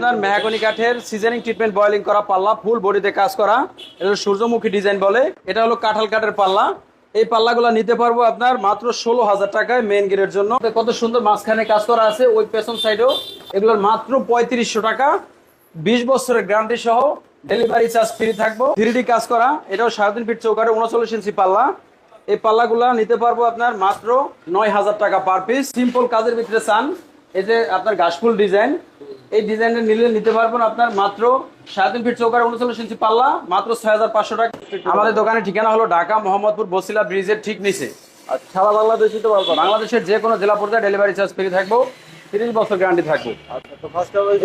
আপনার মেহগনি কাঠের seasoning treatment boiling করা পাল্লা ফুল বডিতে কাজ করা, এটা হলো সূর্যমুখী ডিজাইন বলে। এটা হলো কাঁঠাল কাঠের পাল্লা। এই পাল্লাগুলো নিতে পারবো আপনার মাত্র 16,000 টাকায় মেন গেটের জন্য। কত সুন্দর মাঝখানে কাজ করা আছে, ওই পেছন সাইডেও এগুলোর মাত্র 3500 টাকা, 20 বছরের গ্যারান্টি সহ, ডেলিভারি চার্জ ফ্রি থাকবো। 3D কাজ করা, এটাও 3.5 ফিট চৌকাঠে 39 ইঞ্চি পাল্লা। এই পাল্লাগুলা নিতে পারবো আপনার মাত্র 9,000 টাকা পার পিস। সিম্পল কাজের ভিতরে চান, এই যে আপনার ঘাসফুল ডিজাইন, এই ডিজাইনটা নিলে নিতে পারবেন আপনার মাত্র 3.5 ফিট চৌকার 39 ইঞ্চি পাল্লা, মাত্র 6,500 টাকা। আমাদের দোকানের ঠিকানা হলো ঢাকা মোহাম্মদপুর বসিলা ব্রিজের ঠিক নিচে। আর সারা বাংলাদেশে তো পারবো। বাংলাদেশের যে কোনো জেলা পর্যায়ে ডেলিভারি চার্জ ফ্রি থাকবো, 30 বছর গ্যারান্টি থাকবো।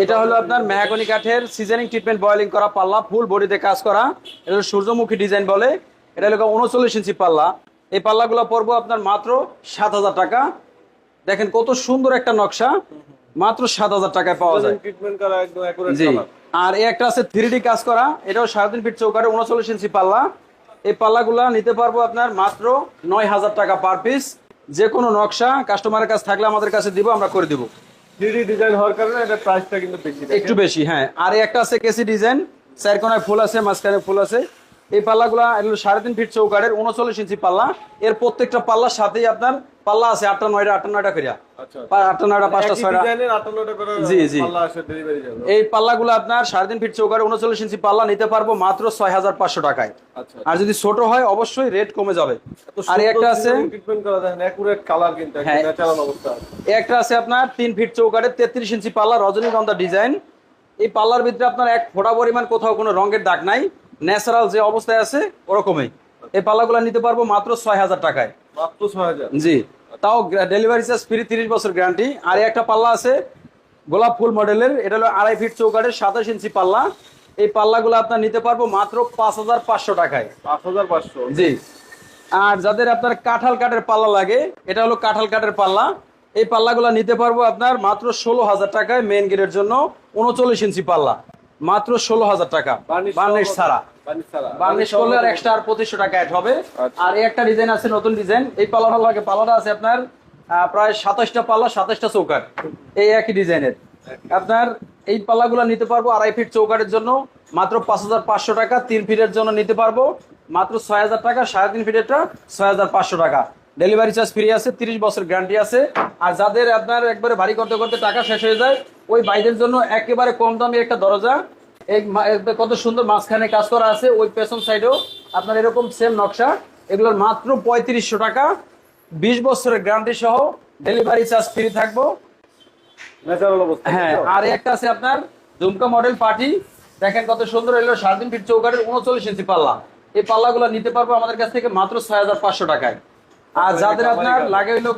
এটা হলো আপনার মেহগনি কাঠের সিজনিং ট্রিটমেন্ট বয়েলিং করা পাল্লা ফুল বডিতে কাজ করা, এটা হলো সূর্যমুখী ডিজাইন বলে। এটা হলো 39 ইঞ্চি পাল্লা। এই পাল্লাগুলো পড়বো আপনার মাত্র 7,000 টাকা। দেখেন কত সুন্দর একটা নকশা, মাত্র 7,000 টাকায় পাওয়া যায়। জি। আর এই একটা আছে 3D কাজ করা, এটাও 3.5 ফিট চৌকাঠে 39 ইঞ্চি পাল্লা। এই পাল্লাগুলা নিতে পারবো আপনার মাত্র 9,000 টাকা পার পিস। যে কোনো নকশা কাস্টমারের কাছে থাকলে আমাদের কাছে দিব, আমরা করে দিব। 3D ডিজাইন হওয়ার কারণে এটা প্রাইসটা কিন্তু বেশি, একটু বেশি। হ্যাঁ, আর এই একটা আছে কেসি ডিজাইন, চার কোনায় ফুল আছে, মাঝখানে ফুল আছে। এই পাল্লাগুলা এগুলো 3.5 ফিট চৌকাঠের 39 ইঞ্চি পাল্লা। এর প্রত্যেকটা পাল্লার সাথেই আপনার পাল্লা আছে 8টা 9টা করিয়া। আচ্ছা, 8টা 9টা 5টা 6টা। জি জি। এই পাল্লাগুলো আপনার 3.5 ফিট চৌকাঠে 39 ইঞ্চি পাল্লা নিতে পারবো মাত্র 6,500 টাকায়। আর যদি ছোট হয় অবশ্যই রেট কমে যাবে। আর একটা আছে ট্রিটমেন্ট করা দেখেন একুরেট কালার, কিন্তু একদম ন্যাচারাল অবস্থা। একটা আছে আপনার 3 ফিট চৌকাঠে 33 ইঞ্চি পাল্লা, রজনীগন্ধা ডিজাইন। এই পাল্লার ভিতরে আপনার এক ফোঁটা পরিমাণ কোথাও কোনো রঙের দাগ নাই, ন্যাচারাল যে অবস্থায় আছে ওরকমই। এই পাল্লাগুলো নিতে পারবো মাত্র 6,000 টাকায়। মাত্র 6,000? জি, তাও ডেলিভারি চার্জ ফ্রি, 30 বছর গ্যারান্টি। আর একটা পাল্লা আছে গোলাপ ফুল মডেলের, এটা হলো 2.5 ফিট চৌকাঠের 27 ইঞ্চি পাল্লা। এই পাল্লাগুলো আপনার নিতে পারবো মাত্র 5,500 টাকায়। 5,500? জি। আর যাদের আপনার কাঁঠাল কাঠের পাল্লা লাগে, এটা হলো কাঁঠাল কাঠের পাল্লা। এই পাল্লাগুলো নিতে পারবো আপনার মাত্র 16,000 টাকায় মেন গেটের জন্য, 39 ইঞ্চি পাল্লা, মাত্র 16,000 টাকা। বার্নিশ ছাড়া, বার্নিশ করলে আর এক্সট্রা 2,500 টাকা অ্যাড হবে। আর এই একটা ডিজাইন আছে নতুন ডিজাইন, এই পাল্লাটা লাগে, পাল্লাটা আছে আপনার প্রায় 27টা পাল্লা, 27টা চৌকাঠ, এই একই ডিজাইনের। আপনার এই পাল্লাগুলো নিতে পারবো 2.5 ফিট চৌকাঠের জন্য মাত্র 5,500 টাকা। 3 ফিটের জন্য নিতে পারবো মাত্র 6,000 টাকা, 3.5 ফিটেরটা 6,500 টাকা। ডেলিভারি চার্জ ফ্রি আছে, 30 বছর গ্যারান্টি আছে। আর যাদের আপনার একবারে ভারী করতে করতে টাকা শেষ হয়ে যায়, ওই ভাইদের জন্য একেবারে কম দামি একটা দরজা, কত সুন্দর মাঝখানে কাজ করা আছে, ওই পেছন সাইডেও আপনার এরকম সেম নকশা। এগুলোর মাত্র 3500 টাকা, 20 বছরের গ্যারান্টি সহ, ডেলিভারি চার্জ ফ্রি থাকবো। হ্যাঁ, আর একটা আছে আপনার ঝুমকা মডেল পার্টি, দেখেন কত সুন্দর, এগুলো 3.5 ফিট চৌকাঠের 39 ইঞ্চি পাল্লা। এই পাল্লাগুলো নিতে পারবো আমাদের কাছ থেকে মাত্র 6,500 টাকায়। আর যাদের আপনার লাগে হইলো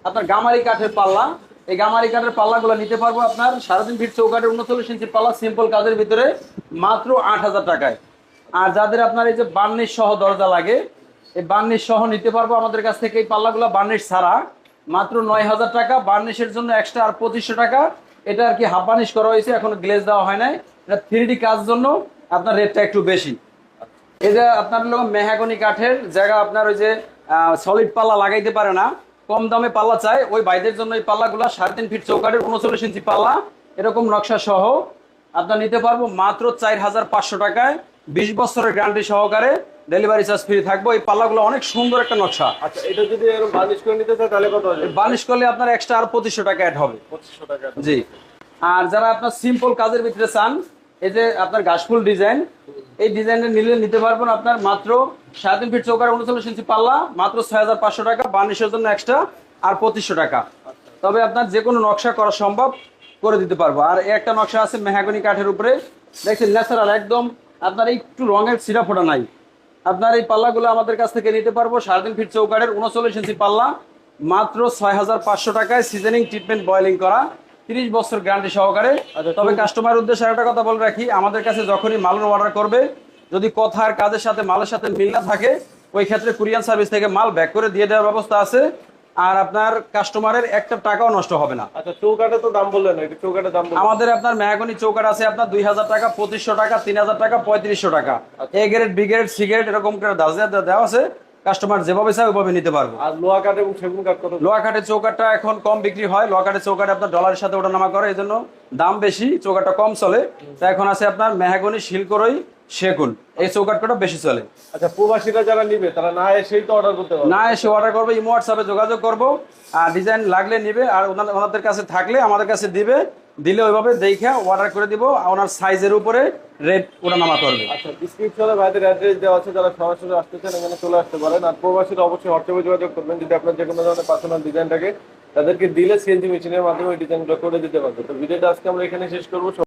আপনার গামারি কাঠের পাল্লা, এই গামারি কাঠের পাল্লাগুলো নিতে পারবো আপনার 3.5 ফিট চৌকাঠের 39 ইঞ্চি পাল্লা, সিম্পল কাজের ভিতরে, মাত্র 8,000 টাকায়। আর যাদের আপনার এই যে বার্নিশ সহ দরজা লাগে, এই বার্নিশ সহ নিতে পারবো আমাদের কাছ থেকে এই পাল্লাগুলো বার্নিশ ছাড়া, মাত্র 9,000 টাকা। বার্নিশের জন্য এক্সট্রা আর 2,500 টাকা। এটা আর কি হাফ বার্নিশ করা হয়েছে, এখনো গ্লেজ দেওয়া হয় নাই। এটা 3D কাজ জন্য আপনার রেটটা একটু বেশি। এই যে আপনার লোক মেহগনি কাঠের জায়গা আপনার ওই যে সলিড পাল্লা লাগাইতে পারে না, কম দামে পাল্লা চায়, ওই ভাইদের জন্য এই পাল্লাগুলো 3.5 ফিট চৌকাঠের 39 ইঞ্চি পাল্লা, এরকম নকশা সহ আপনার নিতে পারবো মাত্র 4,500 টাকায়, 20 বছরের গ্যারান্টি সহকারে, ডেলিভারি চার্জ ফ্রি থাকবো। এই পাল্লাগুলো অনেক সুন্দর একটা নকশা। আচ্ছা, এটা যদি বার্নিশ করে নিতে চায় তাহলে কত হবে? বার্নিশ করলে আপনার এক্সট্রা আর 2,500 টাকা অ্যাড হবে। 2,500 টাকা? জি। আর যারা আপনার সিম্পল কাজের ভিতরে চান, এই যে আপনার ঘাসফুল ডিজাইন, এই ডিজাইনটা নিলে নিতে পারবেন আপনার মাত্র 3.5 ফিট চৌকাঠের 39 ইঞ্চি পাল্লা, মাত্র 6,500 টাকা। বার্নিশের জন্য এক্সট্রা আর 2,500 টাকা। তবে আপনার যে কোনো নকশা করা সম্ভব, করে দিতে পারবো। আর একটা নকশা আছে মেহগনি কাঠের উপরে, দেখছেন ন্যাচারাল একদম, আপনার একটু রঙের ছিঁড়া ফোটা নাই। আপনার এই পাল্লাগুলো আমাদের কাছ থেকে নিতে পারবো 3.5 ফিট চৌকাঠের 39 ইঞ্চি পাল্লা, মাত্র 6,500 টাকায়, সিজনিং ট্রিটমেন্ট বয়েলিং করা, 30 বছর গ্যারান্টি সহকারে। তবে কাস্টমার উদ্দেশ্যে একটা কথা বলে রাখি, আমাদের কাছে যখনই মাল অর্ডার করবে, যদি কথার কাজের সাথে মালের সাথে মিল না থাকে, ওই ক্ষেত্রে কুরিয়ার সার্ভিস থেকে মাল ব্যাক করে দিয়ে দেওয়ার ব্যবস্থা আছে। আর আপনার কাস্টমারের একটা টাকাও নষ্ট হবে না। আচ্ছা, চৌকাঠে তো দাম বললেন না, চৌকাঠের দাম আমাদের আপনার মেহগনি চৌকাঠ আছে আপনার 2,000 টাকা, 2,500 টাকা, 3,000 টাকা, 3,500 টাকা। A grade, B grade, C grade এরকম করে দেওয়া আছে। কাস্টমার যেভাবে চায় ওইভাবে নিতে পারবো। আর লোহা কাঠ এবং সেগুন কাঠ কত? লোহা কাঠের চৌকাঠটা এখন কম বিক্রি হয়, লোহা কাঠের চৌকাঠ আপনার ডলারের সাথে ওঠানামা করে, এই জন্য দাম বেশি, চৌকাঠটা কম চলে। তো এখন আছে আপনার মেহাগনি, শিলকরই, সেগুন, এই চৌকাঠটা বেশি চলে। আচ্ছা, প্রবাসীরা যারা নিবে তারা না এসেই তো অর্ডার করতে পারবে? না এসে অর্ডার করবে, ইমো হোয়াটসঅ্যাপে যোগাযোগ করবো, আর ডিজাইন লাগলে নিবে, আর ওনাদের কাছে থাকলে আমাদের কাছে দিবে, দিলে ওইভাবে দেখে অর্ডার করে দিব, ওনার সাইজের উপরে রেট ওঠানামা করবে। আচ্ছা, ডিসক্রিপশনে ভাইদের অ্যাড্রেস দেওয়া আছে, যারা সরাসরি আসতে চান এখানে চলে আসতে পারেন। আর প্রবাসীরা অবশ্যই হোয়াটসঅ্যাপে যোগাযোগ করবেন, যদি আপনার যে কোনো ধরনের পার্সোনাল ডিজাইন থাকে তাদেরকে দিলে সিএনজি মেশিনের মাধ্যমে ওই ডিজাইনগুলো করে দিতে পারবে। তো ভিডিওটা আজকে আমরা এখানে শেষ করবো।